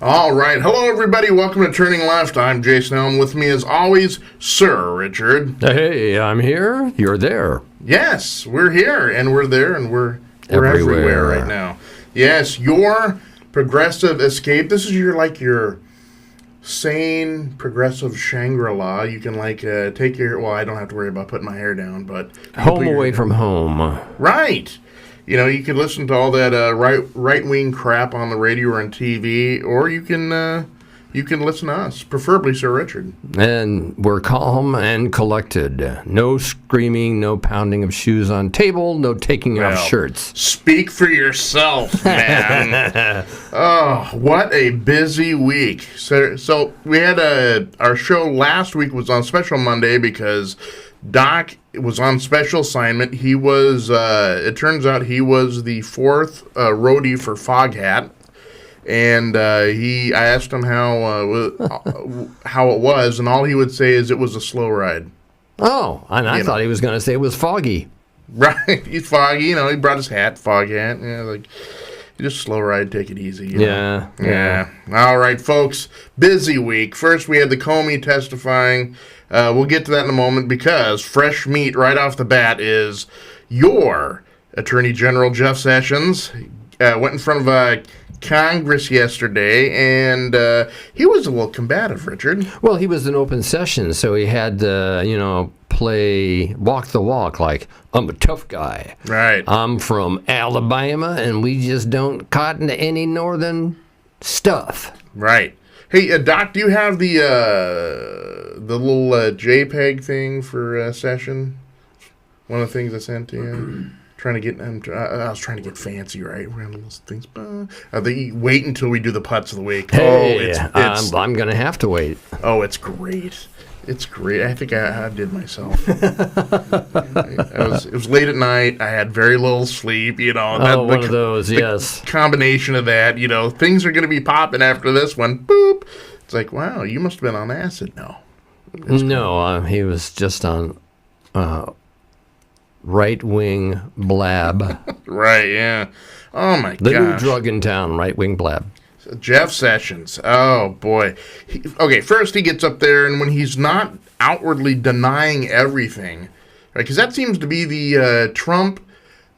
All right. Hello, everybody. Welcome to Turning Left. I'm Jason Elm. With me, as always, Sir Richard. Hey, I'm here. You're there. Yes, we're here, and we're there, and we're everywhere right now. Yes, your progressive escape. This is your sane, progressive Shangri-La. You can, take your... Well, I don't have to worry about putting my hair down, but... Home away from home. Right. You know, you can listen to all that right-wing crap on the radio or on TV, or you can listen to us, preferably Sir Richard. And we're calm and collected. No screaming, no pounding of shoes on table, no taking off shirts. Speak for yourself, man. Oh, what a busy week. So we had our show last week was on Special Monday because Doc was on special assignment. He was, it turns out he was the fourth roadie for Foghat. And I asked him how it was, and all he would say is it was a slow ride. Oh, and I thought he was going to say it was foggy. Right, he's foggy. You know, he brought his fog hat. Yeah, just slow ride, take it easy. Yeah. All right, folks. Busy week. First, we had the Comey testifying. We'll get to that in a moment because fresh meat right off the bat is your Attorney General Jeff Sessions went in front of Congress yesterday, and he was a little combative, Richard. Well, he was in open session, so he had to, walk the walk like, I'm a tough guy. Right. I'm from Alabama, and we just don't cotton to any northern stuff. Right. Hey, Doc, do you have the little JPEG thing for session? One of the things I sent to you? I was trying to get fancy, right? We're on those things. They wait until we do the putts of the week. Hey, I'm going to have to wait. Oh, it's great. It's great. I think I did myself. It was late at night. I had very little sleep, one of those, yes. Combination of that, things are going to be popping after this one. Boop. It's like, wow, you must have been on acid. No. No, he was just on right-wing blab. Right, yeah. Oh, my God. The new drug in town, right-wing blab. Jeff Sessions. Oh, boy. First he gets up there, and when he's not outwardly denying everything, right, because that seems to be the Trump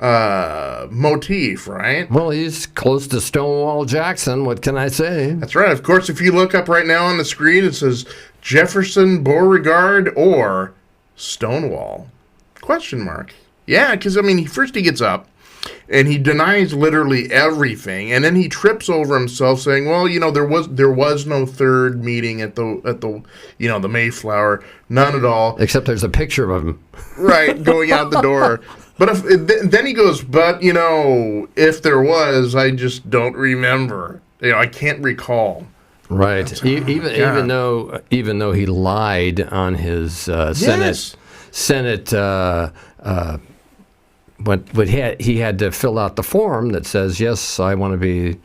motif, right? Well, he's close to Stonewall Jackson. What can I say? That's right. Of course, if you look up right now on the screen, it says Jefferson Beauregard or Stonewall? Question mark. Yeah, because, first he gets up, and he denies literally everything, and then he trips over himself, saying, "Well, there was no third meeting at the the Mayflower, none at all." Except there's a picture of him, right, going out the door. But then he goes, "But if there was, I just don't remember. I can't recall." Right. Even though he lied on his Senate. He had to fill out the form that says, yes, I want to be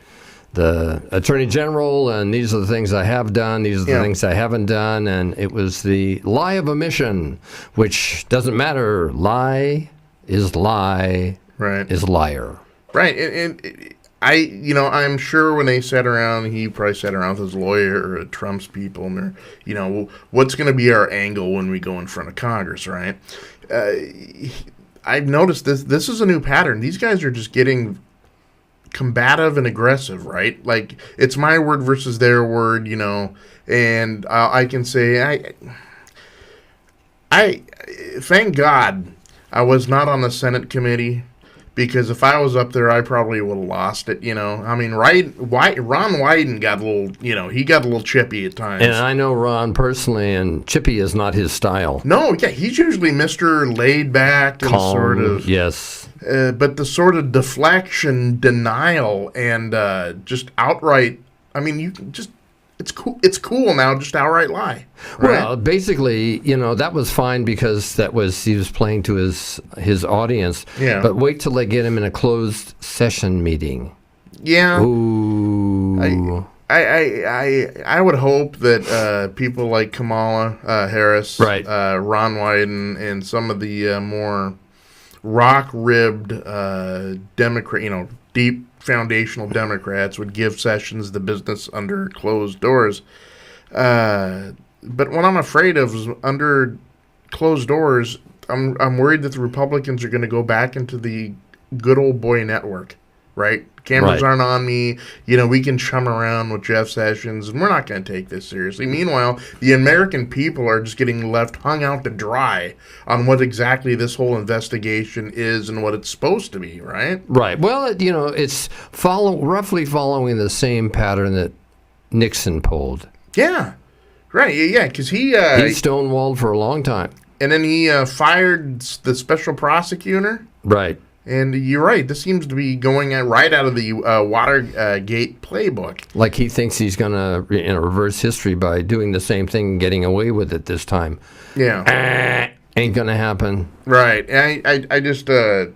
the Attorney General, and these are the things I have done, these are the things I haven't done, and it was the lie of omission, which doesn't matter. Lie is lie, right, is liar. Right, and I'm sure when they sat around, he probably sat around with his lawyer or Trump's people, and they're, what's going to be our angle when we go in front of Congress, right? I've noticed this is a new pattern. These guys are just getting combative and aggressive, right? Like, it's my word versus their word, and I can say, I thank God I was not on the Senate committee, because if I was up there, I probably would have lost it, Ron Wyden got a little, he got a little chippy at times. And I know Ron personally, and chippy is not his style. No, yeah, he's usually Mr. laid back and calm, sort of. Yes. But the sort of deflection, denial, and just outright, it's cool now, just outright lie. Right? Well, basically, that was fine because he was playing to his audience. Yeah. But wait till they get him in a closed session meeting. Yeah. Ooh. I would hope that people like Kamala Harris, right, Ron Wyden, and some of the more rock-ribbed Democrat, deep foundational Democrats would give Sessions the business under closed doors. But what I'm afraid of is under closed doors, I'm worried that the Republicans are going to go back into the good old boy network, right? Cameras aren't on me. We can chum around with Jeff Sessions, and we're not going to take this seriously. Meanwhile, the American people are just getting left hung out to dry on what exactly this whole investigation is and what it's supposed to be, right? Right. Well, it's roughly following the same pattern that Nixon pulled. Yeah. Right. Yeah, because he stonewalled for a long time. And then he fired the special prosecutor. Right. And you're right. This seems to be going right out of the Watergate playbook. Like he thinks he's going to reverse history by doing the same thing and getting away with it this time. Yeah. Ain't going to happen. Right. I just, I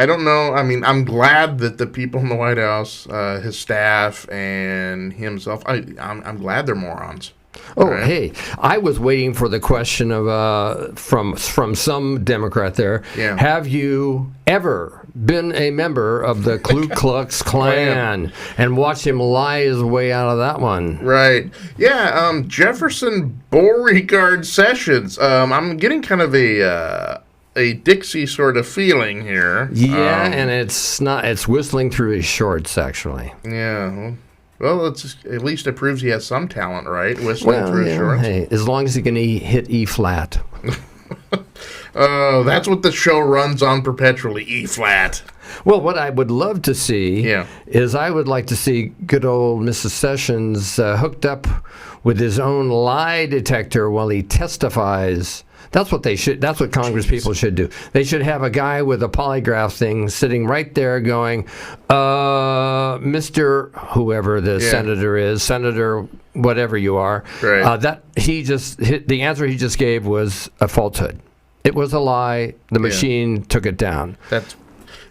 don't know. I mean, I'm glad that the people in the White House, his staff and himself, I'm glad they're morons. Oh, right. Hey, I was waiting for the question of from some Democrat there. Yeah. Have you ever been a member of the Ku Klux Klan? And watch him lie his way out of that one. Right. Yeah. Jefferson Beauregard Sessions. I'm getting kind of a Dixie sort of feeling here. Yeah, and it's whistling through his shorts, actually. Yeah. Well, at least it proves he has some talent, right? Whistling through his shorts. Hey, as long as he can hit E flat. Oh, that's what the show runs on perpetually, E flat. Well, what I would love to see is I would like to see good old Mrs. Sessions hooked up with his own lie detector while he testifies. That's what they should. That's what Congress people should do. They should have a guy with a polygraph thing sitting right there, going, "Mr. Whoever the senator is, Senator whatever you are." Right. The answer he just gave was a falsehood. It was a lie. The machine took it down.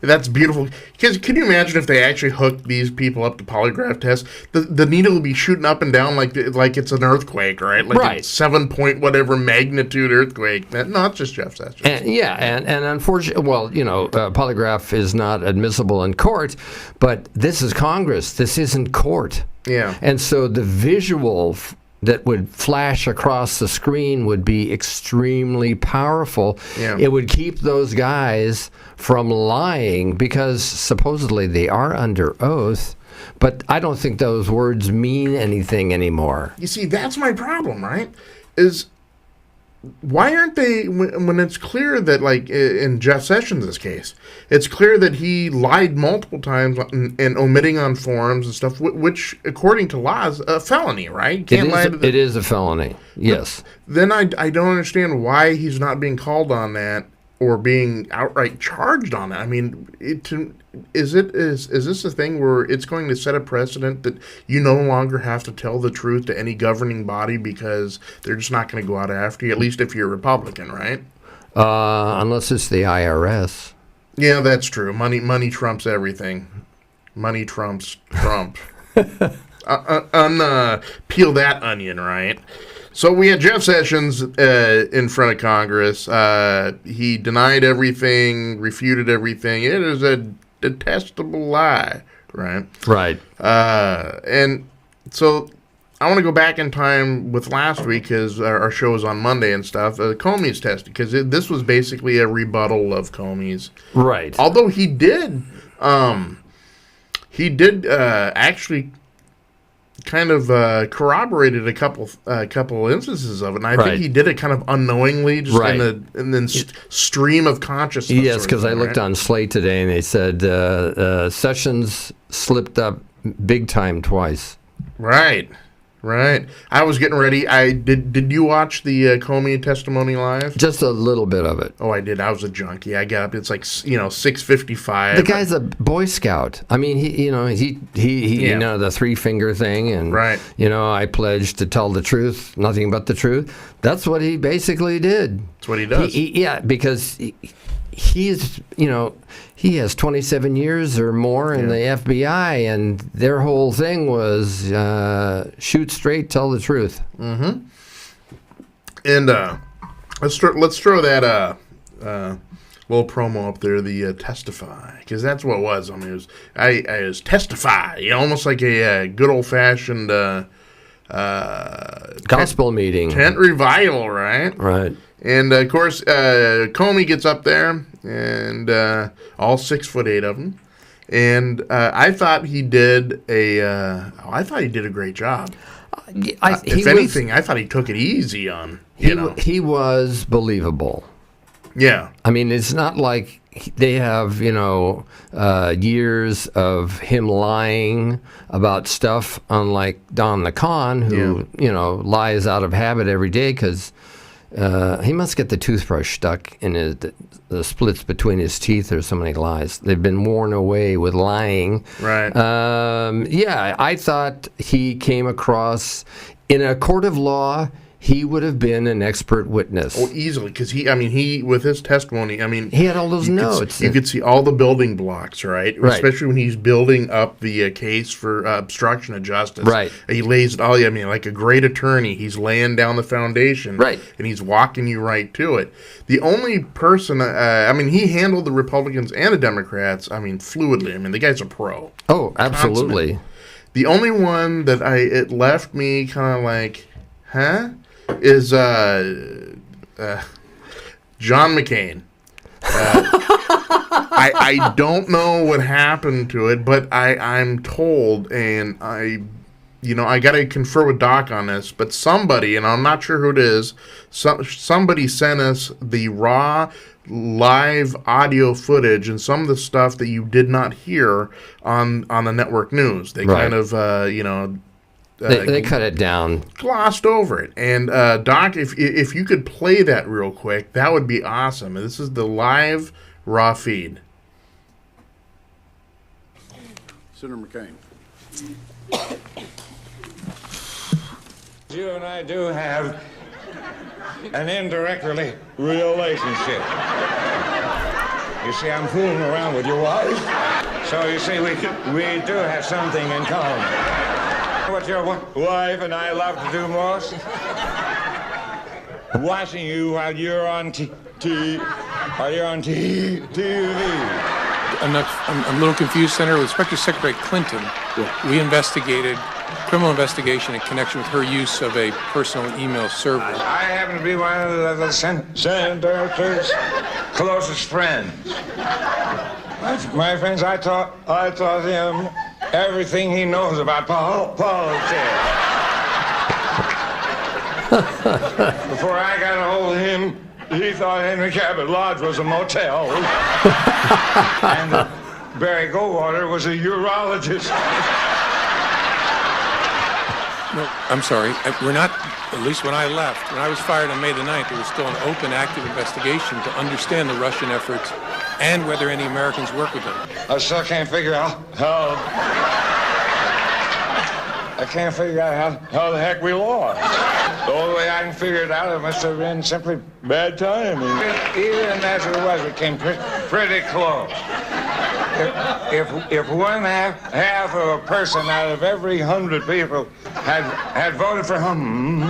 That's beautiful. Because can you imagine if they actually hooked these people up to polygraph tests? The needle would be shooting up and down like it's an earthquake, right? Like a 7 point whatever magnitude earthquake. No, it's just Jeff Sessions. And unfortunately, polygraph is not admissible in court, but this is Congress. This isn't court. Yeah. And so the visual that would flash across the screen would be extremely powerful. Yeah. It would keep those guys from lying because supposedly they are under oath, but I don't think those words mean anything anymore. You see, that's my problem, right? Is why aren't they, when it's clear that, like in Jeff Sessions' case, it's clear that he lied multiple times and omitting on forms and stuff, which, according to law, is a felony, right? It is a felony, yes. Then I don't understand why he's not being called on that or being outright charged on it. I mean, is this a thing where it's going to set a precedent that you no longer have to tell the truth to any governing body because they're just not going to go out after you, at least if you're a Republican, right? Unless it's the IRS. Yeah, that's true. Money trumps everything. Money trumps Trump. Peel that onion, right? So we had Jeff Sessions in front of Congress. He denied everything, refuted everything. It is a detestable lie, right? Right. And so I want to go back in time with last week because our show was on Monday and stuff. Comey's tested because this was basically a rebuttal of Comey's. Right. Although he did actually kind of corroborated a couple instances of it, and I think he did it kind of unknowingly, just in the stream of consciousness. Yes, because I looked on Slate today, and they said Sessions slipped up big time twice. Right. I was getting ready. Did you watch the Comey testimony live? Just a little bit of it. Oh, I did. I was a junkie. I got up. It's like 6:55. The guy's a Boy Scout. I mean, he the 3-finger thing, and I pledged to tell the truth, nothing but the truth. That's what he basically did. That's what he does. Because he has 27 years or more in the FBI, and their whole thing was shoot straight, tell the truth. Mm-hmm. And let's throw that little promo up there, the Testify, because that's what it was. I mean, it was Testify, almost like a good old-fashioned gospel meeting. Tent revival, right? Right. And, of course, Comey gets up there, and all 6'8" of them. And I thought he did a great job. If anything, I thought he took it easy on, He was believable. Yeah. I mean, it's not like they have, years of him lying about stuff, unlike Don the Con, who, lies out of habit every day because he must get the toothbrush stuck in the splits between his teeth or so many lies. They've been worn away with lying. Right. I thought he came across, in a court of law, he would have been an expert witness. Oh, easily, because he with his testimony, he had all those notes. You could see all the building blocks, right? Especially when he's building up the case for obstruction of justice. Right. He lays it all. Like a great attorney, he's laying down the foundation. Right. And he's walking you right to it. The only person, he handled the Republicans and the Democrats, fluidly. The guy's a pro. Oh, absolutely. Consummate. The only one that it left me kind of like, huh? Is John McCain. I don't know what happened to it, but I'm told, and I got to confer with Doc on this, but somebody, and I'm not sure who it is, somebody sent us the raw live audio footage and some of the stuff that you did not hear on the network news. They kind of, they cut it down. Glossed over it. And, Doc, if you could play that real quick, that would be awesome. This is the live raw feed. Senator McCain. You and I do have an indirect relationship. You see, I'm fooling around with your wife. So you see, we do have something in common. What your wife and I love to do most? Watching you while you're on TV. I'm a little confused, Senator. With respect to Secretary Clinton, we investigated criminal investigation in connection with her use of a personal email server. I happen to be one of the senator's closest friends. My friends, I taught him everything he knows about politics. Before I got a hold of him, he thought Henry Cabot Lodge was a motel. And Barry Goldwater was a urologist. No, I'm sorry. We're not, at least when I left, when I was fired on May the 9th, there was still an open, active investigation to understand the Russian efforts and whether any Americans work with them. I still can't figure out how the heck we lost. The only way I can figure it out, it must have been simply bad timing. Even as it was, it came pretty close. If one half of a person out of every 100 people had voted for him,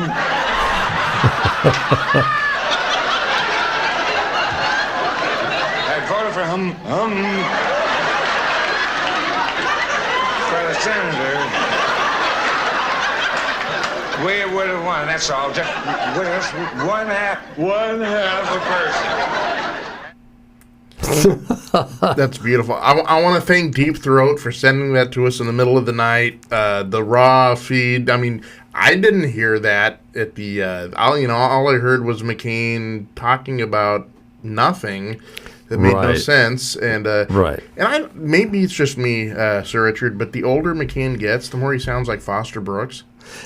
for the senator, we would have won. That's all. Just one half a person. That's beautiful. I want to thank Deep Throat for sending that to us in the middle of the night. The raw feed. I didn't hear that at the. All I heard was McCain talking about nothing that made no sense. And right. And maybe it's just me, Sir Richard, but the older McCain gets, the more he sounds like Foster Brooks.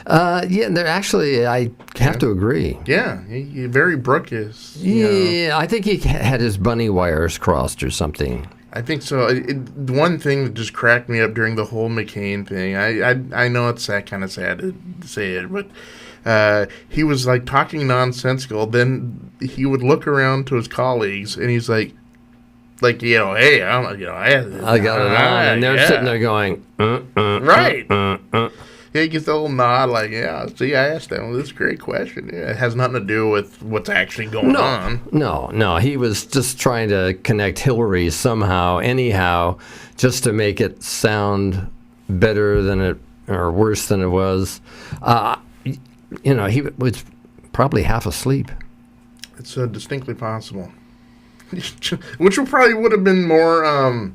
They're actually, I have to agree. Yeah, he very Brookish. Yeah, I think he had his bunny wires crossed or something. I think so. One thing that just cracked me up during the whole McCain thing, I know it's kind of sad to say it, but he was like talking nonsensical. Then he would look around to his colleagues and he's like, hey, I got it on, and they're sitting there going, right. Yeah, he gets a little nod, like, yeah, see, I asked him this great question. Yeah, it has nothing to do with what's actually going on. No. He was just trying to connect Hillary somehow, anyhow, just to make it sound better than it, or worse than it was. He was probably half asleep. It's distinctly possible. Which would have been more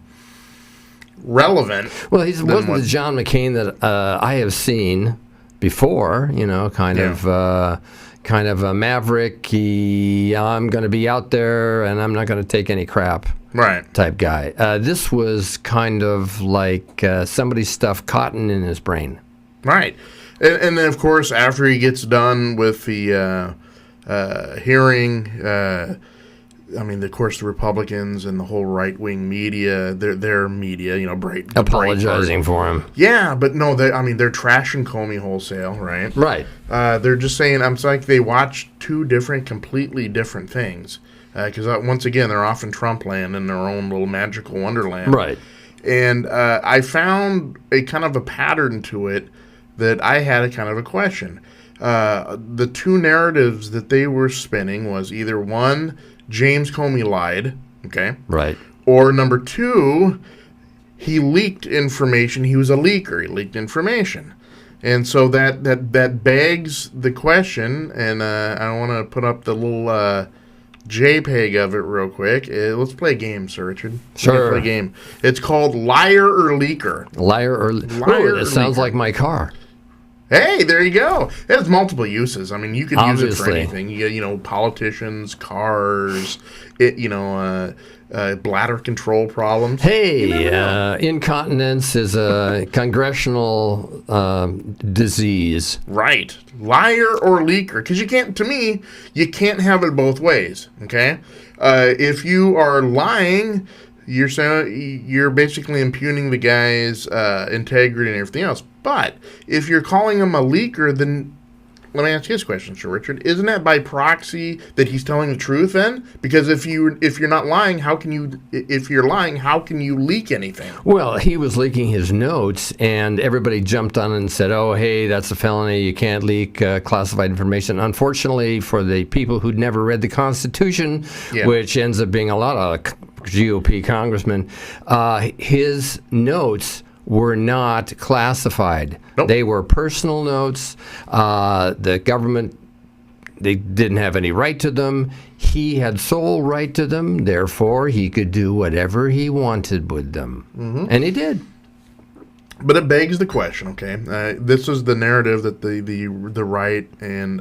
relevant. Well, he wasn't the John McCain that I have seen before. Kind of a maverick. I'm going to be out there and I'm not going to take any crap. Right. Type guy. This was kind of like somebody stuffed cotton in his brain. Right. And then, of course, after he gets done with the hearing, of course, the Republicans and the whole right-wing media, their media, bright apologizing for him. Yeah, but no, they're trashing Comey wholesale, right? Right. They're just saying, it's like they watch two completely different things. Because once again, they're off in Trump land in their own little magical wonderland. Right. And I found a kind of a pattern to it that I had a kind of a question. The two narratives that they were spinning was either one, James Comey lied, okay? Right. Or number two, he leaked information. He was a leaker. He leaked information. And so that begs the question, and I want to put up the little JPEG of it real quick. Let's play a game, Sir Richard. Sure. Play a game. It's called Liar or Leaker. Liar or Leaker. It sounds like my car. Hey, there you go. It has multiple uses. You could use it for Obviously. anything. politicians, cars, bladder control problems. Hey, incontinence is a congressional disease. Right. Liar or leaker. Because you can't have it both ways, okay? If you are lying, you're basically impugning the guy's integrity and everything else. But if you're calling him a leaker, then let me ask you this question, Sir Richard. Isn't that by proxy that he's telling the truth then? Because if you're not lying, if you're lying, how can you leak anything? Well, he was leaking his notes, and everybody jumped on and said, oh, hey, that's a felony. You can't leak classified information. Unfortunately, for the people who'd never read the Constitution, which ends up being a lot of GOP congressmen, his notes were not classified. Nope. They were personal notes. The government, they didn't have any right to them. He had sole right to them. Therefore, he could do whatever he wanted with them. Mm-hmm. And he did. But it begs the question, okay? This is the narrative that the right and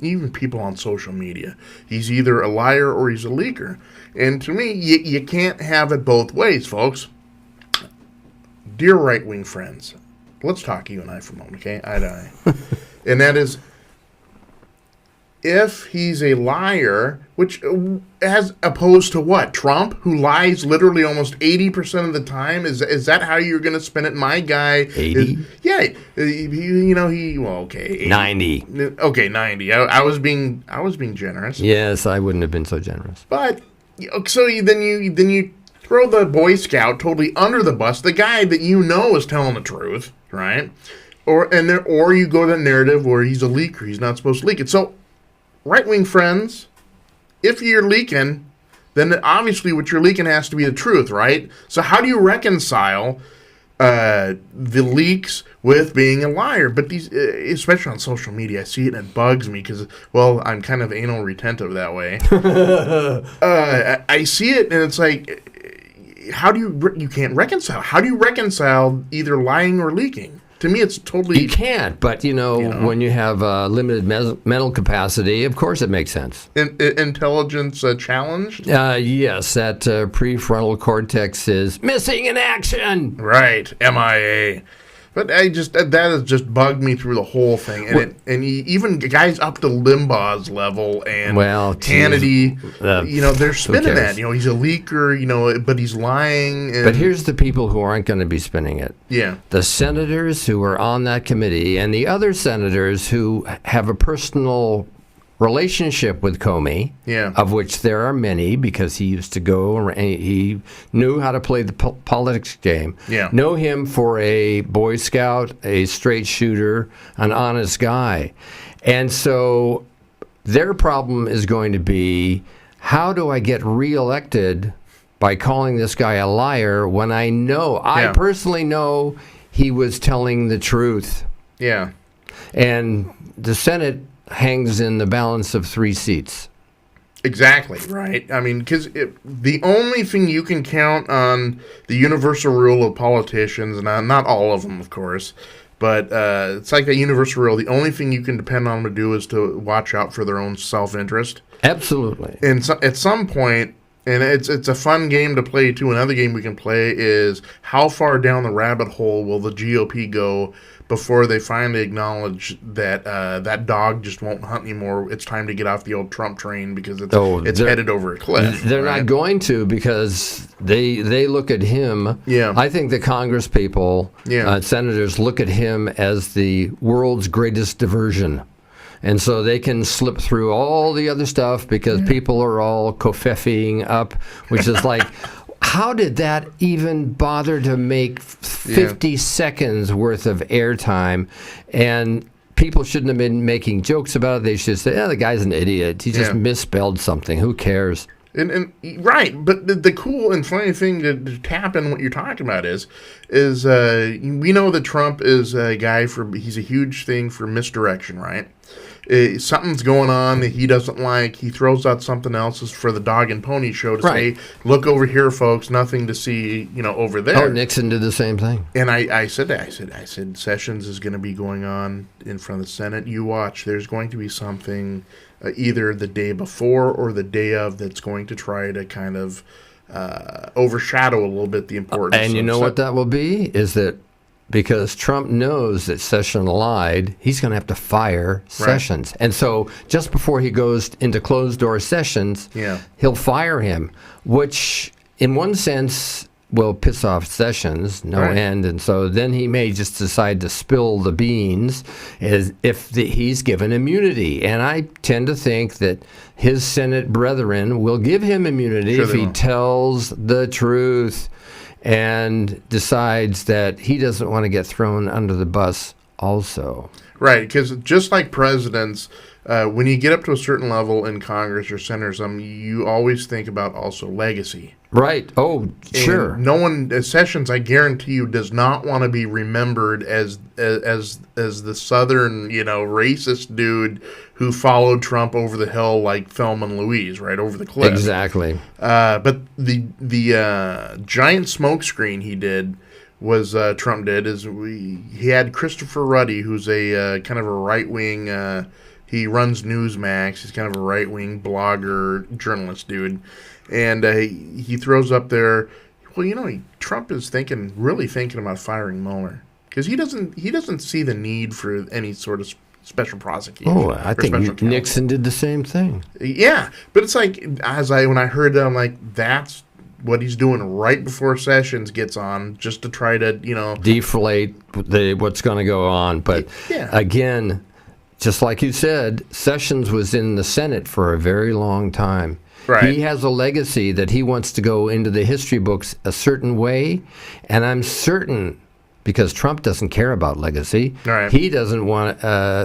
even people on social media. He's either a liar or he's a leaker. And to me, you can't have it both ways, folks. Dear right-wing friends, let's talk you and I for a moment, okay? Eye to eye. And that is, if he's a liar, which as opposed to what? Trump, who lies literally almost 80% of the time? Is that how you're going to spin it? My guy... 80? Yeah. Okay. 80. 90. Okay, 90. I was being generous. Yes, I wouldn't have been so generous. But, so then you throw the Boy Scout totally under the bus, the guy that is telling the truth, right? Or you go to the narrative where he's a leaker, he's not supposed to leak it. So, right-wing friends, if you're leaking, then obviously what you're leaking has to be the truth, right? So how do you reconcile the leaks with being a liar? But these, especially on social media, I see it and it bugs me because, well, I'm kind of anal retentive that way. I see it and it's like, how do you can't reconcile? How do you reconcile either lying or leaking? To me, it's totally... You can't, but, when you have limited mental capacity, of course it makes sense. Intelligence challenged? Yes, that prefrontal cortex is missing in action. Right, MIA. But that has just bugged me through the whole thing, and even guys up to Limbaugh's level and Hannity, they're spinning that. He's a leaker, but he's lying. But here's the people who aren't going to be spinning it. Yeah, the senators who are on that committee and the other senators who have a personal relationship with Comey, of which there are many, because he used to go around, he knew how to play the politics game. Know him for a Boy Scout, a straight shooter, an honest guy. And so their problem is going to be, how do I get reelected by calling this guy a liar when I personally know he was telling the truth? And the Senate hangs in the balance of 3 seats. Exactly, right? I mean, because the only thing you can count on the universal rule of politicians, and not all of them, of course, but it's like a universal rule. The only thing you can depend on them to do is to watch out for their own self-interest. Absolutely. And so, at some point, and it's a fun game to play, too. Another game we can play is how far down the rabbit hole will the GOP go before they finally acknowledge that that dog just won't hunt anymore. It's time to get off the old Trump train because it's headed over a cliff. They're not going to, because they look at him. I think the Congress people, senators, look at him as the world's greatest diversion. And so they can slip through all the other stuff because people are all covfeffing up, which is like, how did that even bother to make 50 seconds worth of airtime? And people shouldn't have been making jokes about it. They should say, the guy's an idiot. He just misspelled something. Who cares? And right, but the cool and funny thing to tap in what you're talking about is we know that Trump is a guy he's a huge thing for misdirection, right? Something's going on that he doesn't like. He throws out something else for the dog and pony show to say, look over here, folks, nothing to see, over there. Oh, Nixon did the same thing. And I said Sessions is going to be going on in front of the Senate. You watch. There's going to be something either the day before or the day of that's going to try to kind of overshadow a little bit the importance. And you know what that will be? Is that because Trump knows that Sessions lied, he's going to have to fire Sessions. And so just before he goes into closed-door sessions, he'll fire him, which in one sense will piss off Sessions, end. And so then he may just decide to spill the beans as if he's given immunity. And I tend to think that his Senate brethren will give him immunity if he tells the truth and decides that he doesn't want to get thrown under the bus also. Right, because just like presidents, when you get up to a certain level in Congress or senators, you always think about also legacy. Right. Oh, sure. And no one, Sessions, I guarantee you, does not want to be remembered as the Southern, racist dude who followed Trump over the hill like Thelma and Louise, right over the cliff. Exactly. But the giant smokescreen he did was Trump did is he had Christopher Ruddy, who's a kind of a right wing. He runs Newsmax. He's kind of a right wing blogger, journalist dude. And he throws up there, Trump is really thinking about firing Mueller because he doesn't see the need for any sort of special prosecution. Oh, I think Nixon did the same thing. Yeah, but it's like when I heard that, I'm like, that's what he's doing right before Sessions gets on, just to try to deflate what's going to go on. But again, just like you said, Sessions was in the Senate for a very long time. Right. He has a legacy that he wants to go into the history books a certain way, and I'm certain, because Trump doesn't care about legacy, he doesn't want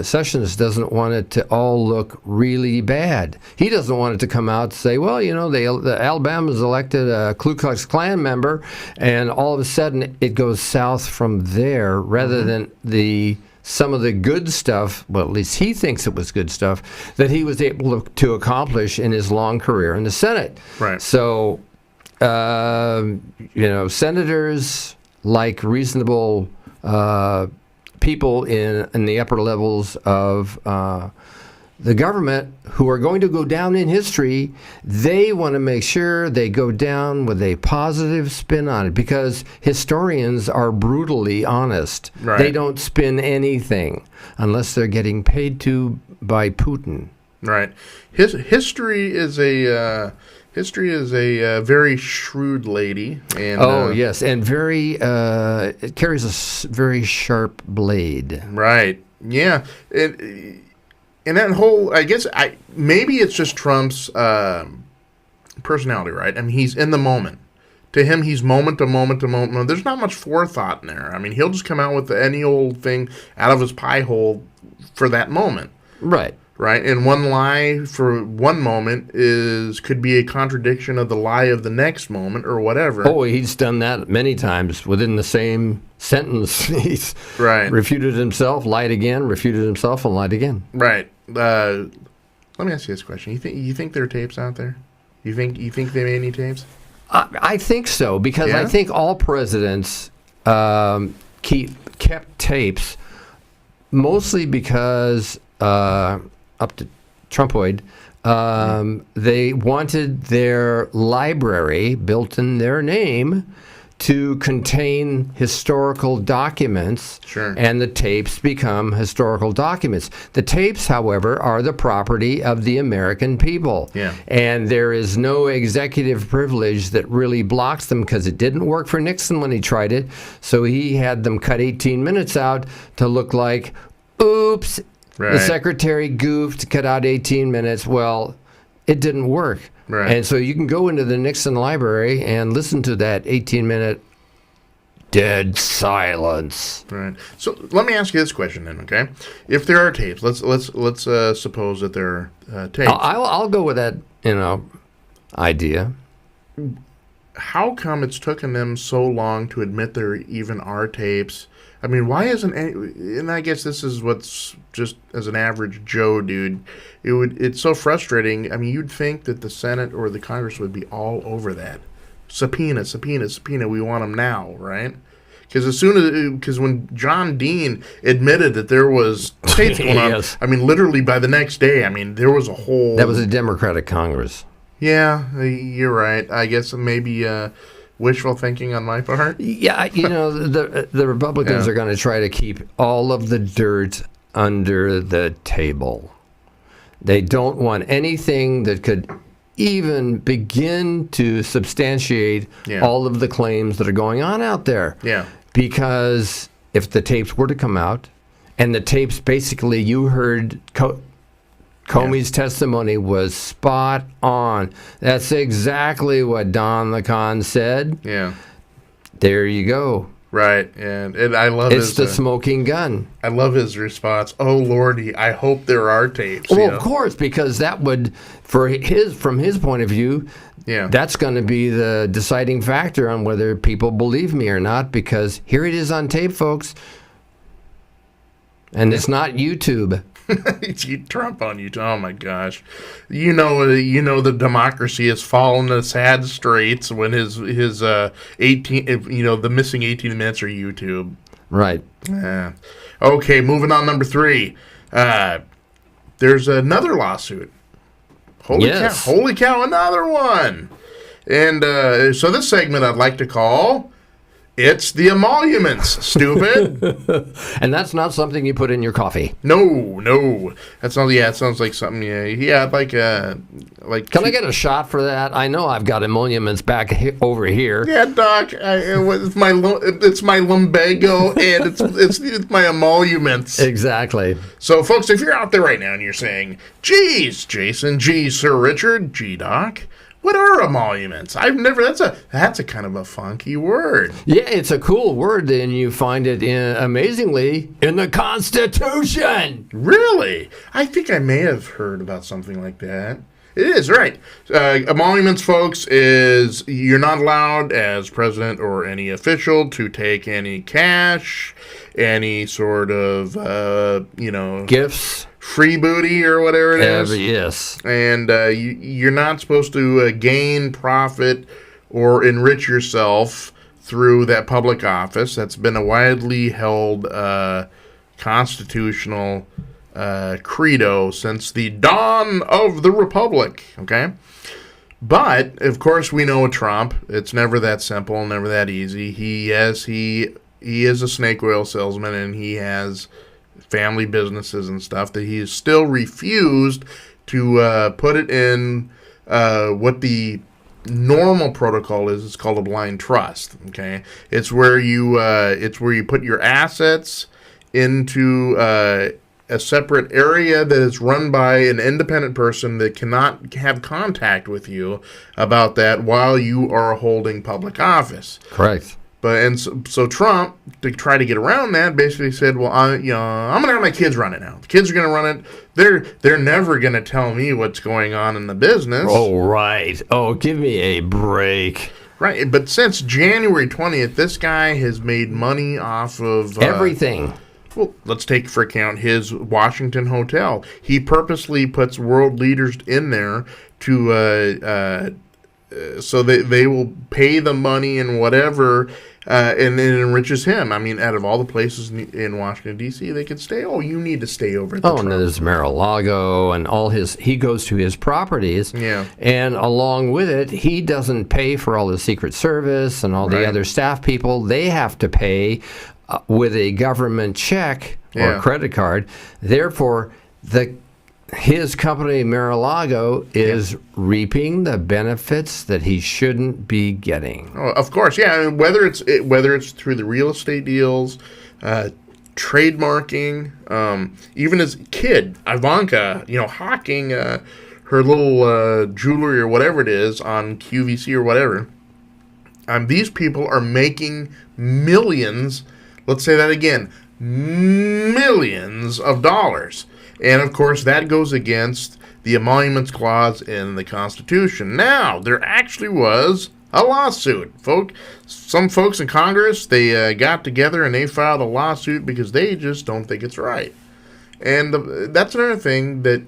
Sessions doesn't want it to all look really bad. He doesn't want it to come out and say, well, the Alabama's elected a Ku Klux Klan member, and all of a sudden it goes south from there, rather than some of the good stuff, well, at least he thinks it was good stuff, that he was able to accomplish in his long career in the Senate. Right. So, senators, like reasonable people in the upper levels of the government who are going to go down in history, they want to make sure they go down with a positive spin on it, because historians are brutally honest. Right. They don't spin anything unless they're getting paid to by Putin. Right. History is a very shrewd lady. And, yes, and it carries a very sharp blade. Right. Yeah. And that whole, I guess, maybe it's just Trump's personality, right? I mean, he's in the moment. To him, he's moment to moment to moment. There's not much forethought in there. I mean, he'll just come out with any old thing out of his pie hole for that moment. Right. Right? And one lie for one moment could be a contradiction of the lie of the next moment or whatever. Oh, he's done that many times within the same sentence. He's refuted himself, lied again, refuted himself, and lied again. Right. Let me ask you this question. You think there are tapes out there? You think they made any tapes? I think so, because I think all presidents kept tapes, mostly because up to Trumpoid, they wanted their library built in their name to contain historical documents, and the tapes become historical documents. The tapes, however, are the property of the American people. And there is no executive privilege that really blocks them, because it didn't work for Nixon when he tried it. So he had them cut 18 minutes out to look like, oops, the secretary goofed, cut out 18 minutes. Well, it didn't work. And so you can go into the Nixon library and listen to that 18-minute dead silence. Right. So let me ask you this question then, okay? If there are tapes, let's suppose that there are tapes. I'll go with that, idea. How come it's taken them so long to admit there even are tapes? I mean, why isn't any, and I guess this is what's just as an average Joe dude, it's so frustrating. I mean, you'd think that the Senate or the Congress would be all over that. Subpoena, we want them now, right? Because when John Dean admitted that there was tapes going on, I mean, literally by the next day, I mean, there was a whole... That was a Democratic Congress. Yeah, you're right. I guess maybe... wishful thinking on my part? Yeah, the Republicans are going to try to keep all of the dirt under the table. They don't want anything that could even begin to substantiate all of the claims that are going on out there. Because if the tapes were to come out, and the tapes basically you heard... Comey's testimony was spot on. That's exactly what Don the Con said. There you go. Right, and I love it's the smoking gun. I love his response. Oh Lordy, I hope there are tapes. Well, of course, because that would, from his point of view, that's going to be the deciding factor on whether people believe me or not. Because here it is on tape, folks, and it's not YouTube. Trump on YouTube. Oh my gosh, the democracy has fallen to sad straits when his 18, the missing 18 minutes are YouTube. Right. Okay, moving on. Number 3. There's another lawsuit. Holy cow, another one. And so this segment I'd like to call. It's the emoluments, stupid. And that's not something you put in your coffee. No. That's not. Yeah, it sounds like something. Yeah, like. Can I get a shot for that? I know I've got emoluments back over here. Yeah, Doc. It's my lumbago, and it's my emoluments. Exactly. So, folks, if you're out there right now and you're saying, "Geez, Jason, geez, Sir Richard, gee, Doc." What are emoluments? I've never. That's a kind of a funky word. Yeah, it's a cool word, and you find it amazingly in the Constitution. Really? I think I may have heard about something like that. It is right. Emoluments, folks, is you're not allowed as president or any official to take any cash, any sort of gifts. Free booty or whatever it is. Yes. And you're not supposed to gain profit or enrich yourself through that public office. That's been a widely held constitutional credo since the dawn of the Republic. Okay? But, of course, we know with Trump, it's never that simple, never that easy. He is a snake oil salesman, and he has family businesses and stuff that he has still refused to put it in what the normal protocol is. It's called a blind trust. Okay, it's where you put your assets into a separate area that is run by an independent person that cannot have contact with you about that while you are holding public office. Correct. So Trump, to try to get around that, basically said, "Well, I'm going to have my kids run it now. The kids are going to run it. They're never going to tell me what's going on in the business." Oh, right. Oh, give me a break. Right, but since January 20th, this guy has made money off of everything. Well, let's take for account his Washington hotel. He purposely puts world leaders in there to so they will pay the money and whatever, and it enriches him. I mean, out of all the places in Washington, D.C., they could stay. Oh, you need to stay over at the and there's Mar-a-Lago and he goes to his properties. Yeah. And along with it, he doesn't pay for all the Secret Service and all the other staff people. They have to pay with a government check or credit card. Therefore, his company, Mar-a-Lago, is reaping the benefits that he shouldn't be getting. Oh, of course, yeah. I mean, whether it's through the real estate deals, trademarking, even his kid Ivanka, hawking her little jewelry or whatever it is on QVC or whatever. These people are making millions. Let's say that again, millions of dollars. And, of course, that goes against the Emoluments Clause in the Constitution. Now, there actually was a lawsuit. Some folks in Congress, they got together and they filed a lawsuit because they just don't think it's right. And that's another thing that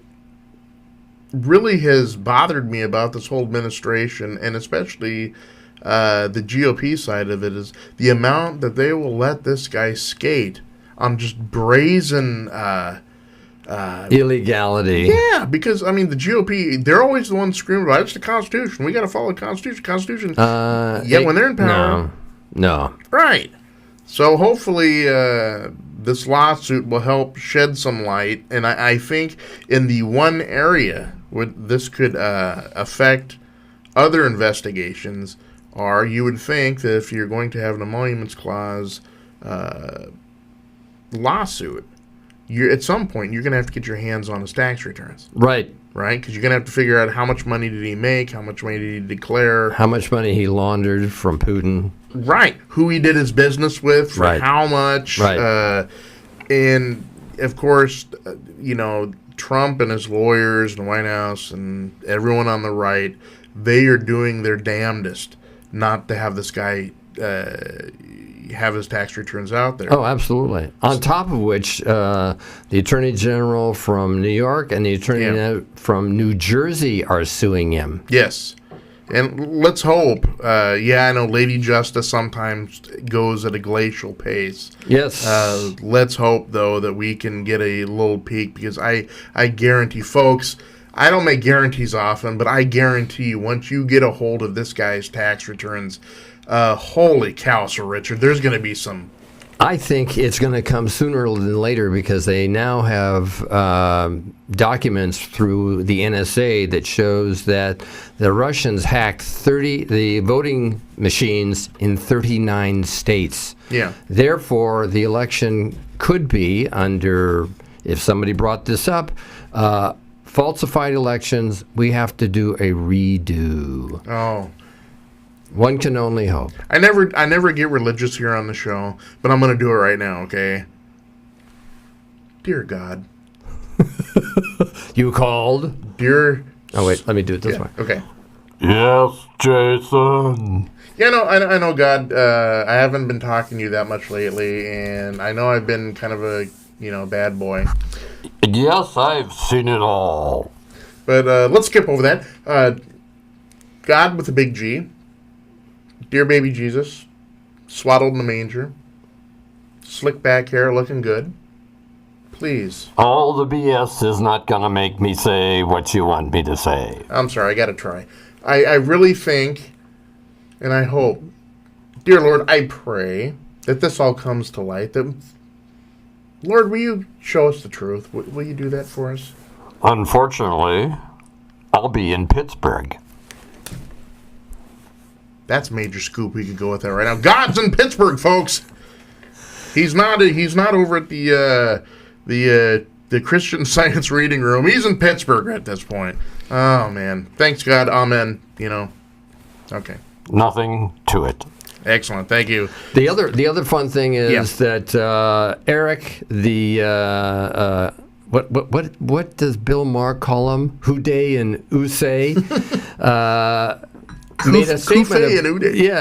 really has bothered me about this whole administration, and especially the GOP side of it, is the amount that they will let this guy skate on just brazen illegality. Yeah, because, I mean, the GOP, they're always the ones screaming about, it's the Constitution. We got to follow the Constitution. When they're in power. No. Right. So hopefully this lawsuit will help shed some light. And I think in the one area where this could affect other investigations are, you would think that if you're going to have an Emoluments Clause lawsuit, at some point, you're going to have to get your hands on his tax returns. Right. Right? Because you're going to have to figure out how much money did he make, how much money did he declare. How much money he laundered from Putin. Right. Who he did his business with, for how much. Right. And, of course, Trump and his lawyers and the White House and everyone on the right, they are doing their damnedest not to have this guy have his tax returns out there. Oh, absolutely. On top of which, the Attorney General from New York and the Attorney General from New Jersey are suing him. Yes. And let's hope. I know Lady Justice sometimes goes at a glacial pace. Yes. Let's hope, though, that we can get a little peek, because I guarantee, folks, I don't make guarantees often, but I guarantee you, once you get a hold of this guy's tax returns, holy cow, Sir Richard, there's going to be some... I think it's going to come sooner than later, because they now have documents through the NSA that shows that the Russians hacked the voting machines in 39 states. Yeah. Therefore, the election could be under, if somebody brought this up, falsified elections. We have to do a redo. Oh. One can only hope. I never get religious here on the show, but I'm going to do it right now, okay? Dear God. You called? Dear... Oh, wait, let me do it this way. Okay. Yes, Jason. Yeah, no, I know, God, I haven't been talking to you that much lately, and I know I've been kind of a, bad boy. Yes, I've seen it all. But let's skip over that. God with a big G. Dear baby Jesus, swaddled in the manger, slick back hair, looking good. Please. All the BS is not going to make me say what you want me to say. I'm sorry, I got to try. I really think, and I hope, dear Lord, I pray that this all comes to light. That, Lord, will you show us the truth? Will you do that for us? Unfortunately, I'll be in Pittsburgh. That's a major scoop. We could go with that right now. God's in Pittsburgh, folks. He's not over at the the Christian Science reading room. He's in Pittsburgh at this point. Oh, man. Thanks, God. Amen. Okay. Nothing to it. Excellent. Thank you. The other fun thing is that Eric, the what does Bill Maher call him? Houday and Usay. Made a statement.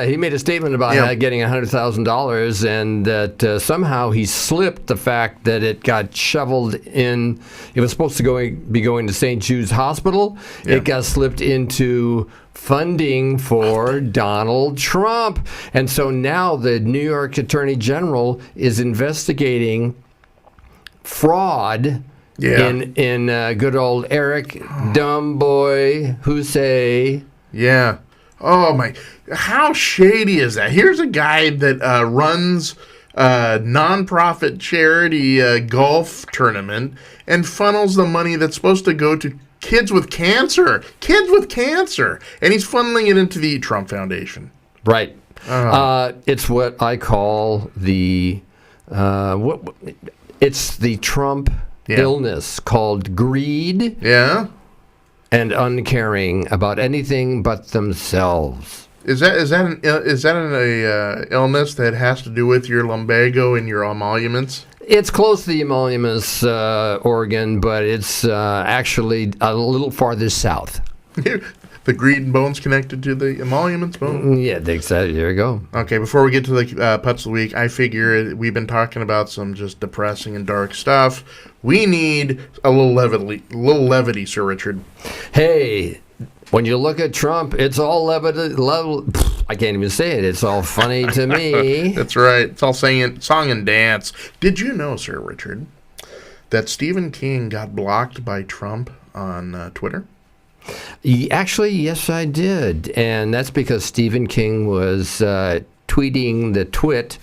He made a statement about getting $100,000, and that somehow he slipped the fact that it got shoveled in. It was supposed to be going to St. Jude's Hospital. Yeah. It got slipped into funding for Donald Trump, and so now the New York Attorney General is investigating fraud. Yeah. In good old Eric Dumb Boy Houday. Yeah. Oh my! How shady is that? Here's a guy that runs a nonprofit charity golf tournament and funnels the money that's supposed to go to kids with cancer. Kids with cancer, and he's funneling it into the Trump Foundation. Right. It's what I call the it's the Trump illness called greed. Yeah. And uncaring about anything but themselves. Is that an illness that has to do with your lumbago and your emoluments? It's close to the emoluments organ, but it's actually a little farther south. The greed bone's connected to the emoluments bone? Yeah, there you go. Okay, before we get to the putts of the week, I figure we've been talking about some just depressing and dark stuff. We need a little levity, Sir Richard. Hey, when you look at Trump, it's all levity. I can't even say it. It's all funny to me. That's right. It's all song and dance. Did you know, Sir Richard, that Stephen King got blocked by Trump on Twitter? Actually, yes, I did. And that's because Stephen King was tweeting the twit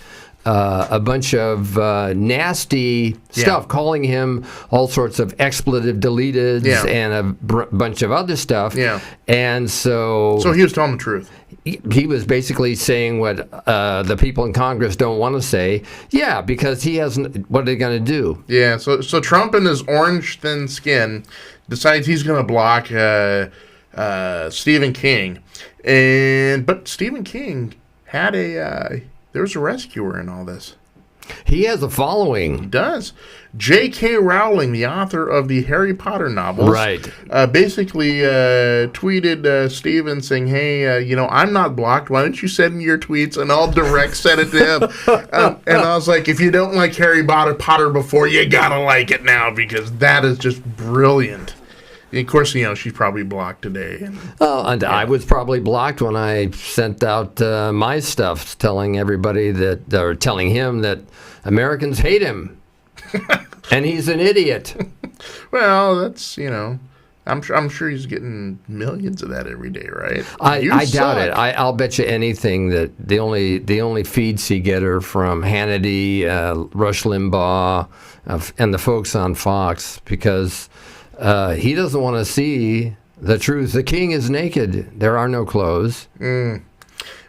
a bunch of nasty stuff, calling him all sorts of expletive deleteds and a bunch of other stuff. Yeah. And so he was telling the truth. He was basically saying what the people in Congress don't want to say. Yeah, because he hasn't. What are they going to do? Yeah. So Trump in his orange thin skin decides he's going to block Stephen King, but Stephen King had there was a rescuer in all this. He has a following. He does. J.K. Rowling, the author of the Harry Potter novels, basically tweeted Stephen saying, hey, I'm not blocked. Why don't you send me your tweets and I'll direct send it to him? And I was like, if you don't like Harry Potter before, you got to like it now because that is just brilliant. And of course, she's probably blocked today. And I was probably blocked when I sent out my stuff telling everybody or telling him that Americans hate him. And he's an idiot. Well, that's, I'm sure he's getting millions of that every day, right? I doubt it. I'll bet you anything that the only feeds he get are from Hannity, Rush Limbaugh, and the folks on Fox, because he doesn't want to see the truth. The king is naked. There are no clothes.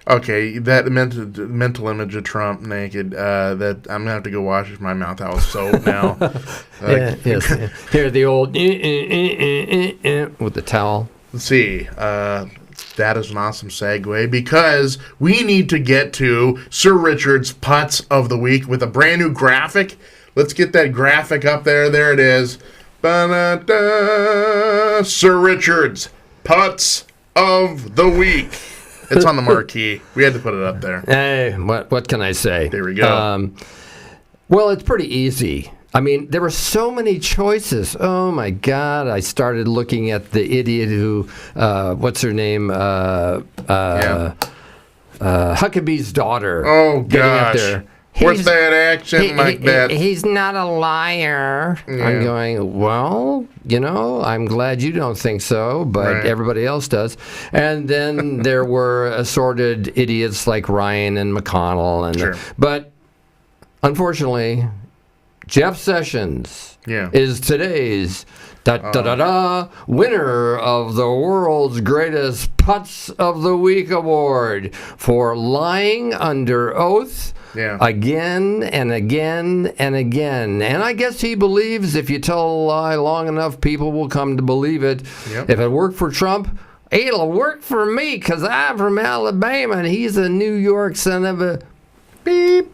Okay, that mental image of Trump naked, that I'm going to have to go wash my mouth out with soap now. Yes. Here, the old with the towel. Let's see. That is an awesome segue because we need to get to Sir Richard's Putts of the Week with a brand new graphic. Let's get that graphic up there. There it is. Ba-da-da. Sir Richard's Putts of the Week. It's on the marquee. We had to put it up there. Hey, what can I say? There we go. Well, it's pretty easy. I mean, there were so many choices. Oh, my God. I started looking at the idiot who, what's her name? Huckabee's daughter. Oh, getting gosh. Up there. What's that accent like that? He's not a liar. Yeah. I'm going, well, I'm glad you don't think so, but everybody else does. And then there were assorted idiots like Ryan and McConnell. But unfortunately, Jeff Sessions is today's winner of the world's greatest Putts of the Week award for lying under oath Yeah. Again and again and again. And I guess he believes if you tell a lie long enough, people will come to believe it. Yep. If it worked for Trump, it'll work for me because I'm from Alabama and he's a New York son of a beep.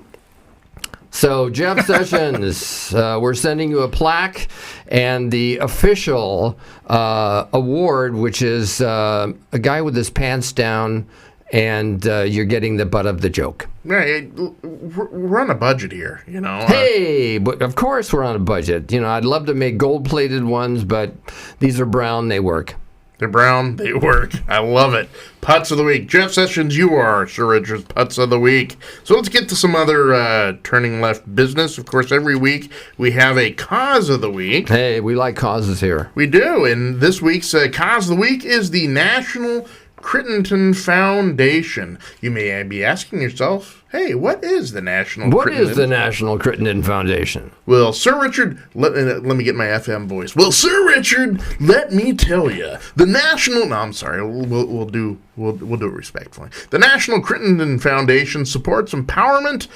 So, Jeff Sessions, we're sending you a plaque and the official award, which is a guy with his pants down, and you're getting the butt of the joke. Right, we're on a budget here, you know. Hey, but of course we're on a budget. You know, I'd love to make gold-plated ones, but these are brown, they work. They're brown, they work. I love it. Putts of the week. Jeff Sessions, you are Sir Richard's Putts of the week. So let's get to some other turning left business. Of course, every week we have a cause of the week. Hey, we like causes here. We do, and this week's cause of the week is the National Crittenden Foundation. You may be asking yourself, hey, what is the National What is the National Crittenden Foundation? Well, Sir Richard, let me get my FM voice. Well, Sir Richard, let me tell you, the National. No, I'm sorry. We'll do it respectfully. The National Crittenden Foundation supports empowerment,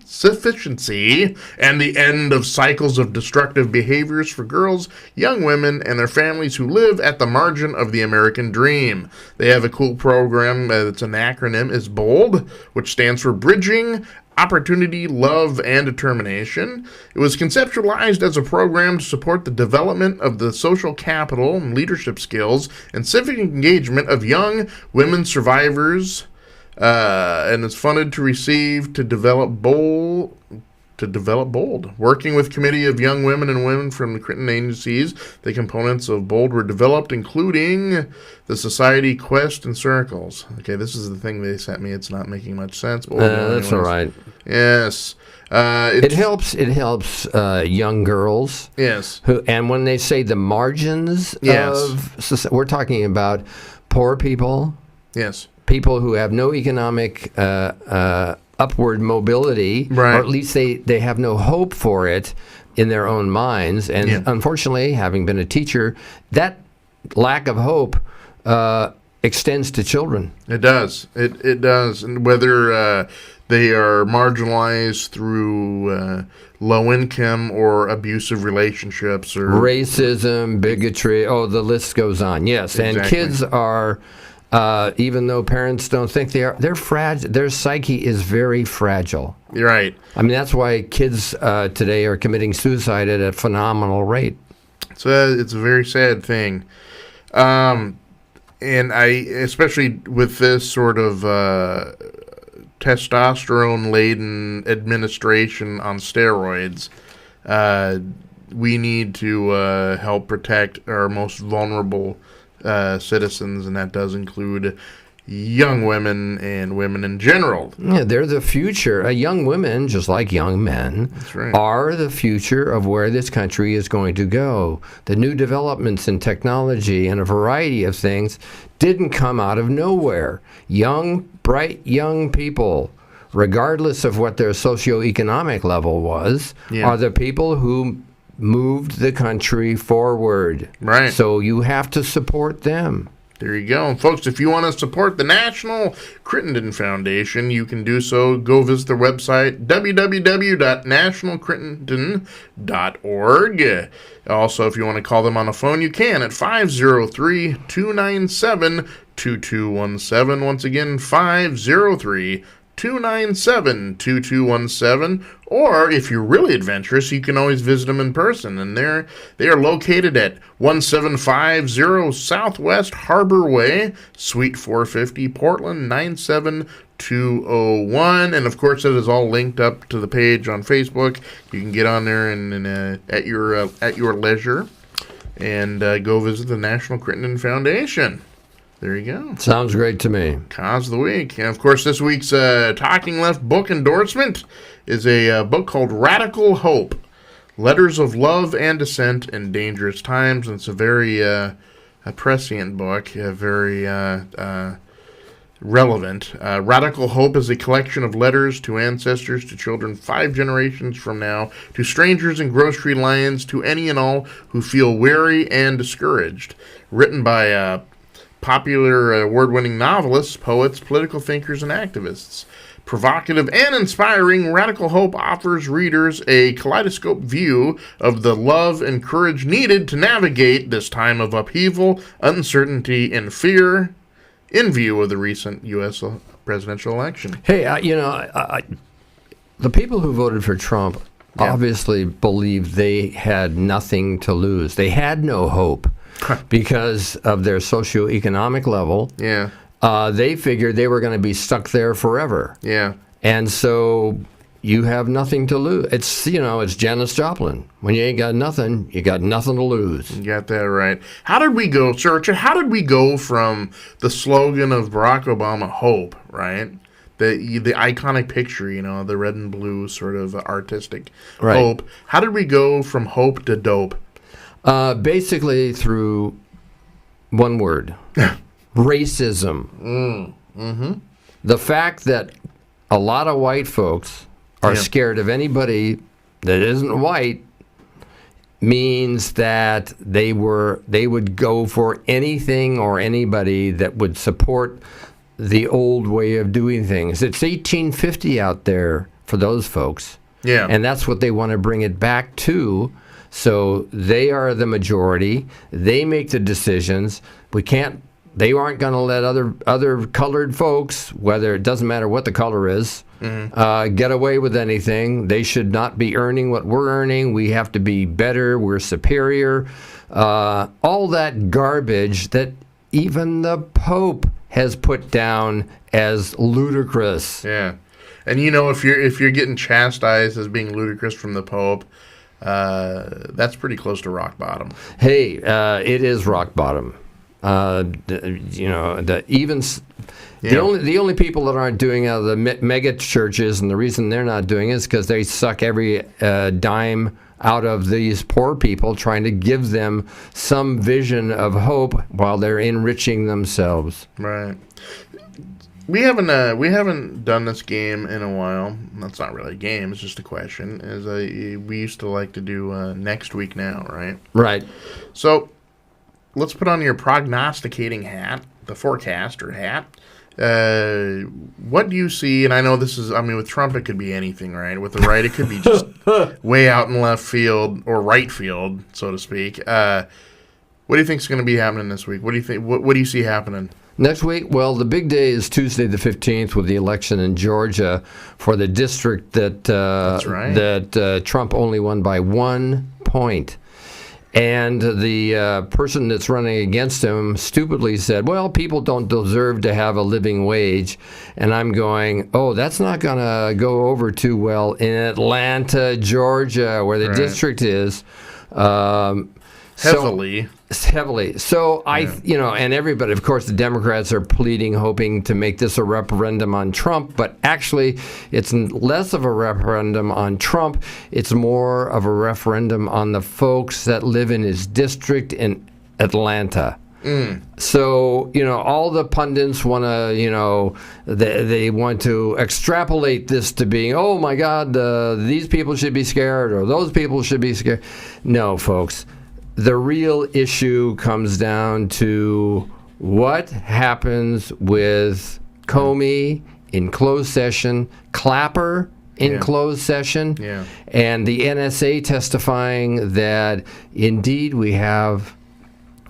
sufficiency, and the end of cycles of destructive behaviors for girls, young women, and their families who live at the margin of the American dream. They have a cool program. It's an acronym. Is BOLD, which stands for Bridging Opportunity, Love, and Determination. It was conceptualized as a program to support the development of the social capital and leadership skills and civic engagement of young women survivors, and it's funded to develop BOLD. Working with Committee of Young Women and Women from the Crittenden agencies, the components of BOLD were developed, including the Society Quest and Circles. Okay, this is the thing they sent me. It's not making much sense. But That's all right. Yes. It helps young girls. Yes. And when they say the margins of society, we're talking about poor people. Yes. People who have no economic upward mobility, right. Or at least they have no hope for it in their own minds. And unfortunately, having been a teacher, that lack of hope extends to children. It does. It does. And whether they are marginalized through low income or abusive relationships or racism, bigotry, the list goes on. Yes, exactly. And kids are... even though parents don't think they are, they're fragile. Their psyche is very fragile. You're right. I mean, that's why kids today are committing suicide at a phenomenal rate. It's a very sad thing. And especially with this sort of testosterone-laden administration on steroids, we need to help protect our most vulnerable citizens, and that does include young women and women in general. Yeah, they're the future. Young women, just like young men, are the future of where this country is going to go. The new developments in technology and a variety of things didn't come out of nowhere. Young, bright young people, regardless of what their socioeconomic level was, are the people who moved the country forward. Right. So you have to support them. There you go. And folks, if you want to support the National Crittenden Foundation, you can do so. Go visit their website, www.nationalcrittenden.org. Also, if you want to call them on the phone, you can at 503-297-2217. Once again, 503-297-2217, or if you're really adventurous, you can always visit them in person, and they are located at 1750 Southwest Harbor Way, Suite 450, Portland 97201, and of course it is all linked up to the page on Facebook. You can get on there and at your leisure and go visit the National Crittenden Foundation. There you go. Sounds great to me. Cause of the week. And, of course, this week's Talking Left book endorsement is a book called Radical Hope, Letters of Love and Dissent in Dangerous Times. And it's a very prescient book, very relevant. Radical Hope is a collection of letters to ancestors, to children 5 generations from now, to strangers in grocery lines, to any and all who feel weary and discouraged. Written by popular award-winning novelists, poets, political thinkers, and activists. Provocative and inspiring, Radical Hope offers readers a kaleidoscope view of the love and courage needed to navigate this time of upheaval, uncertainty, and fear in view of the recent U.S. presidential election. Hey, the people who voted for Trump obviously believed they had nothing to lose. They had no hope because of their socioeconomic level. Yeah. They figured they were going to be stuck there forever. Yeah. And so you have nothing to lose. It's, it's Janis Joplin. When you ain't got nothing, you got nothing to lose. You got that right. How did we go, Sir Richard, how did we go from the slogan of Barack Obama, hope, right? The iconic picture, the red and blue sort of artistic hope. How did we go from hope to dope? Basically through one word. Racism. The fact that a lot of white folks are scared of anybody that isn't white means that they would go for anything or anybody that would support the old way of doing things. It's 1850 out there for those folks. Yeah. And that's what they want to bring it back to. So they are the majority. They make the decisions. They aren't going to let other colored folks, whether it doesn't matter what the color is, get away with anything. They should not be earning what we're earning. We have to be better. We're superior. All that garbage that even the Pope has put down as ludicrous. Yeah. And if you're getting chastised as being ludicrous from the Pope, that's pretty close to rock bottom. Hey, it is rock bottom. The only people that aren't doing out of the mega churches, and the reason they're not doing it is because they suck every dime out of these poor people, trying to give them some vision of hope while they're enriching themselves. Right. We haven't done this game in a while. That's not really a game. It's just a question. We used to like to do next week now, right? Right. So let's put on your prognosticating hat, the forecaster hat. What do you see? And I know this is, with Trump, it could be anything, right? With the right, it could be just way out in left field or right field, so to speak. What do you think is going to be happening this week? What do you think? What do you see happening? Next week, well, the big day is Tuesday the 15th with the election in Georgia for the district that Trump only won by 1 point. And the person that's running against him stupidly said, well, people don't deserve to have a living wage. And I'm going, that's not going to go over too well in Atlanta, Georgia, where the district is. Heavily. So and everybody, of course, the Democrats are pleading, hoping to make this a referendum on Trump, but actually it's less of a referendum on Trump. It's more of a referendum on the folks that live in his district in Atlanta. So, all the pundits want to, they want to extrapolate this to being, oh my God, these people should be scared or those people should be scared. No, folks. The real issue comes down to what happens with Comey in closed session, Clapper in closed session, and the NSA testifying that indeed we have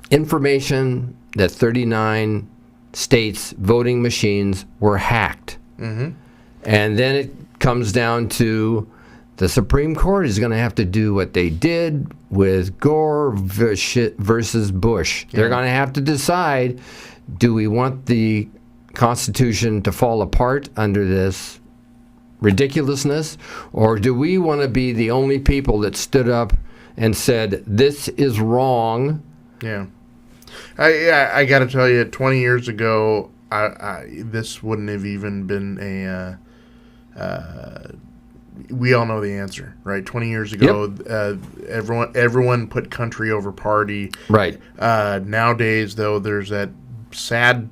information that 39 states' voting machines were hacked. And then it comes down to the Supreme Court is going to have to do what they did with Gore versus Bush. They're going to have to decide, do we want the Constitution to fall apart under this ridiculousness, or do we want to be the only people that stood up and said, this is wrong? Yeah. I got to tell you, 20 years ago, this wouldn't have even been we all know the answer, right? 20 years ago, everyone put country over party. Right. Nowadays, though, there's that sad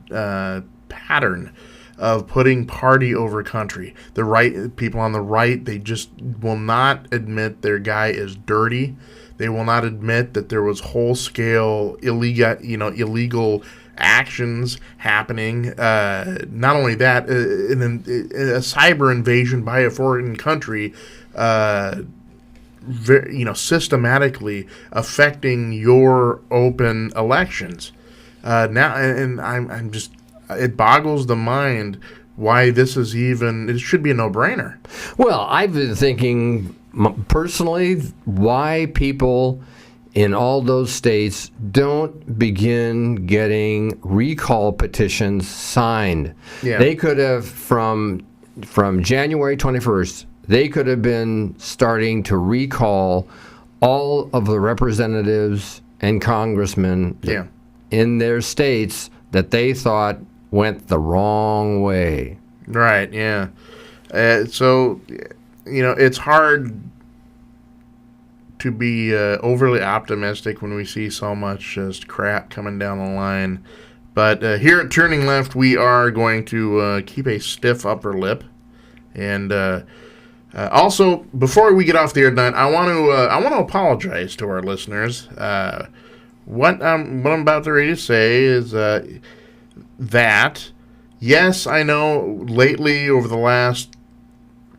pattern of putting party over country. The right people on the right, they just will not admit their guy is dirty. They will not admit that there was whole-scale illegal actions happening. Not only that, a cyber invasion by a foreign country, systematically affecting your open elections. I'm just, it boggles the mind why this is even. It should be a no-brainer. Well, I've been thinking personally why people in all those states don't begin getting recall petitions signed. Yeah. They could have, from January 21st, they could have been starting to recall all of the representatives and congressmen in their states that they thought went the wrong way. Right, yeah. So, it's hard to be overly optimistic when we see so much just crap coming down the line. But here at Turning Left, we are going to keep a stiff upper lip. And also, before we get off the air tonight, I want to apologize to our listeners. What I'm about to ready to say is that, yes, I know lately over the last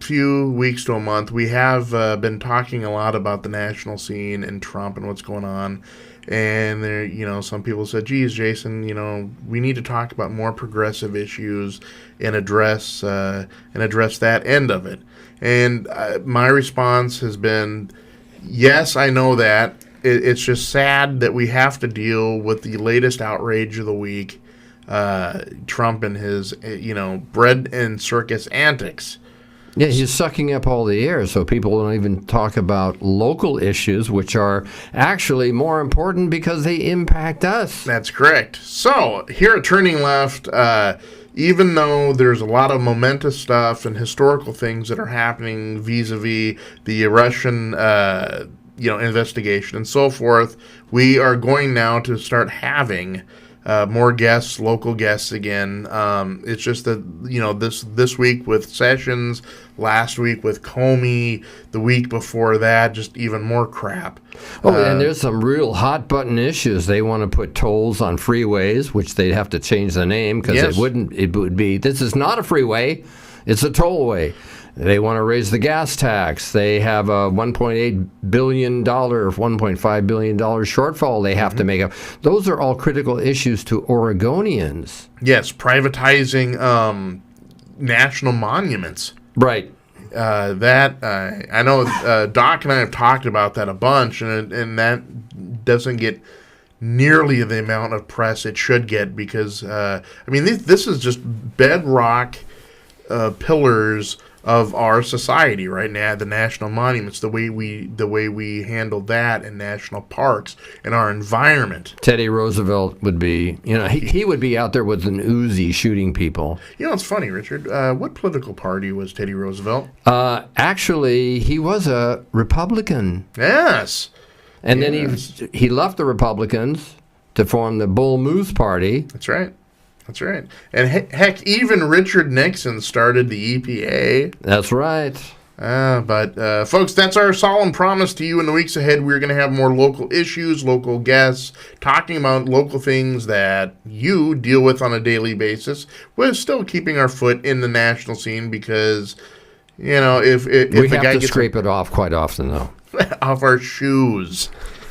few weeks to a month, we have been talking a lot about the national scene and Trump and what's going on. And there, some people said, "Geez, Jason, we need to talk about more progressive issues and address that end of it." And my response has been, "Yes, I know that. It's just sad that we have to deal with the latest outrage of the week, Trump and his, bread and circus antics." Yeah, he's sucking up all the air, so people don't even talk about local issues, which are actually more important because they impact us. That's correct. So, here at Turning Left, even though there's a lot of momentous stuff and historical things that are happening vis-a-vis the Russian, investigation and so forth, we are going now to start having more guests, local guests again. It's just that, this week with Sessions, last week with Comey, the week before that, just even more crap. And there's some real hot button issues. They want to put tolls on freeways, which they'd have to change the name because it would be, this is not a freeway, it's a tollway. They want to raise the gas tax. They have a $1.8 billion, $1.5 billion shortfall they have to make up. Those are all critical issues to Oregonians. Yes, privatizing national monuments. Right. I know Doc and I have talked about that a bunch, and that doesn't get nearly the amount of press it should get because, this is just bedrock pillars of our society right now, the national monuments, the way we handle that in national parks and our environment. Teddy Roosevelt would be, he would be out there with an Uzi shooting people. It's funny, Richard. What political party was Teddy Roosevelt? Actually, he was a Republican. Yes. And then he left the Republicans to form the Bull Moose Party. That's right. And heck, even Richard Nixon started the EPA. That's right. But folks, that's our solemn promise to you in the weeks ahead. We're going to have more local issues, local guests, talking about local things that you deal with on a daily basis. We're still keeping our foot in the national scene because, if we the have guy to gets scrape it off quite often, though. off our shoes.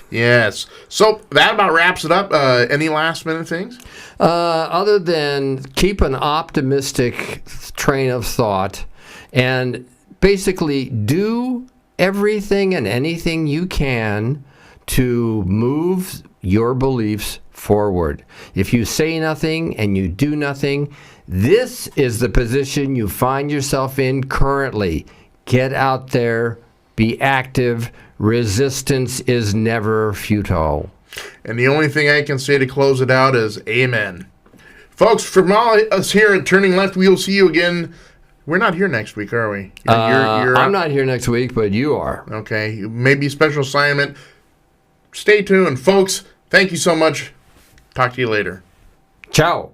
Yes. So that about wraps it up. Any last minute things? Other than keep an optimistic train of thought and basically do everything and anything you can to move your beliefs forward. If you say nothing and you do nothing, this is the position you find yourself in currently. Get out there, be active. Resistance is never futile. And the only thing I can say to close it out is amen. Folks, from all us here at Turning Left, we'll see you again. We're not here next week, are we? I'm not here next week, but you are. Okay, maybe special assignment. Stay tuned. Folks, thank you so much. Talk to you later. Ciao.